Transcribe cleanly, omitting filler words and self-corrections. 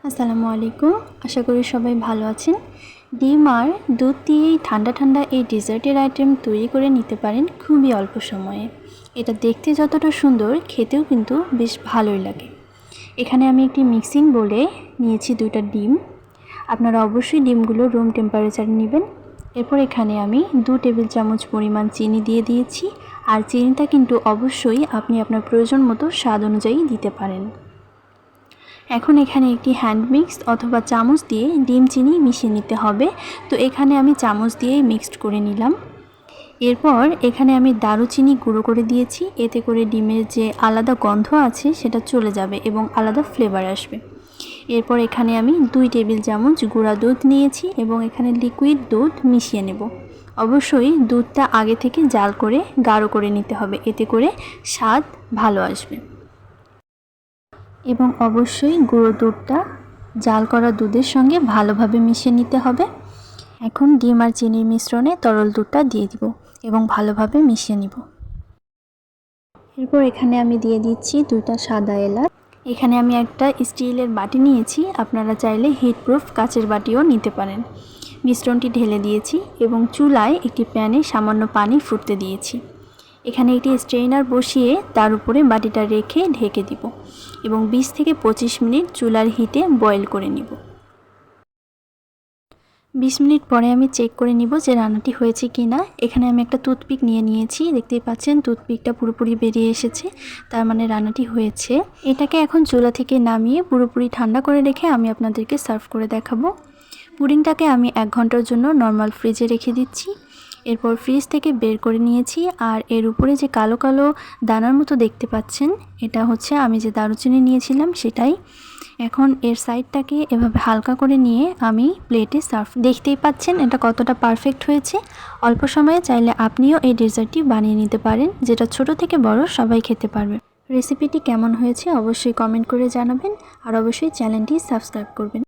আসসালামু আলাইকুম। আশা করি সবাই ভালো আছেন। ডিম আর দুধ দিয়েই ঠান্ডা ঠান্ডা এই ডেজার্টের আইটেম তৈরি করে নিতে পারেন খুবই অল্প সময়ে। এটা দেখতে যতটা সুন্দর, খেতেও কিন্তু বেশ ভালোই লাগে। এখানে আমি একটি মিক্সিং বোলে নিয়েছি 2টা ডিম। আপনারা অবশ্যই ডিমগুলো রুম টেম্পারেচারে নেবেন। এরপর এখানে আমি 2 টেবিল চামচ পরিমাণ চিনি দিয়ে দিয়েছি। আর চিনিটা কিন্তু অবশ্যই আপনি আপনার প্রয়োজন মতো স্বাদ অনুযায়ী দিতে পারেন। এখন এখানে একটি হ্যান্ড মিক্স অথবা চামচ দিয়ে ডিম চিনি মিশিয়ে নিতে হবে। তো এখানে আমি চামচ দিয়েই মিক্সড করে নিলাম। এরপর এখানে আমি দারুচিনি গুঁড়ো করে দিয়েছি। এতে করে ডিমের যে আলাদা গন্ধ আছে সেটা চলে যাবে এবং আলাদা ফ্লেভার আসবে। এরপর এখানে আমি 2 টেবিল চামচ গুঁড়া দুধ নিয়েছি এবং এখানে লিকুইড দুধ মিশিয়ে নেব। অবশ্যই দুধটা আগে থেকে জাল করে গাঢ় করে নিতে হবে, এতে করে স্বাদ ভালো আসবে। এবং অবশ্যই গুঁড়ো দুধটা জাল করা দুধের সঙ্গে ভালোভাবে মিশিয়ে নিতে হবে। এখন ডিম আর চিনির মিশ্রণে তরল দুধটা দিয়ে দিব এবং ভালোভাবে মিশিয়ে নিব। এরপর এখানে আমি দিয়ে দিচ্ছি 2টা সাদা এলাচ। এখানে আমি একটা স্টিলের বাটি নিয়েছি, আপনারা চাইলে হিটপ্রুফ কাচের বাটিও নিতে পারেন। মিশ্রণটি ঢেলে দিয়েছি এবং চুলায় একটি প্যানে সামান্য পানি ফুটতে দিয়েছি। এখানে একটি স্ট্রেইনার বসিয়ে তার উপরে বাটিটা রেখে ঢেকে দিব এবং 20 থেকে 25 মিনিট চুলার হিটে বয়েল করে নিব। 20 মিনিট পরে আমি চেক করে নিব যে রান্নাটি হয়েছে কি না। এখানে আমি একটা টুথপিক নিয়েছি, দেখতেই পাচ্ছেন টুথপিকটা পুরোপুরি বেরিয়ে এসেছে, তার মানে রান্নাটি হয়েছে। এটাকে এখন চুলা থেকে নামিয়ে পুরোপুরি ঠান্ডা করে রেখে আমি আপনাদেরকে সার্ভ করে দেখাবো। পুডিংটাকে আমি 1 ঘন্টার জন্য নর্মাল ফ্রিজে রেখে দিচ্ছি। এরপর ফ্রিজ থেকে বের করে নিয়েছি। আর এর উপরে যে কালো কালো দানার মতো দেখতে পাচ্ছেন, এটা হচ্ছে আমি যে দারুচিনি নিয়েছিলাম সেটাই। এখন এর সাইডটাকে এভাবে হালকা করে নিয়ে আমি প্লেটে সার্ভ। দেখতেই পাচ্ছেন এটা কতটা পারফেক্ট হয়েছে। অল্প সময়ে চাইলে আপনিও এই ডেজার্টটি বানিয়ে নিতে পারেন, যেটা ছোট থেকে বড় সবাই খেতে পারবে। রেসিপিটি কেমন হয়েছে অবশ্যই কমেন্ট করে জানাবেন আর অবশ্যই চ্যানেলটি সাবস্ক্রাইব করবেন।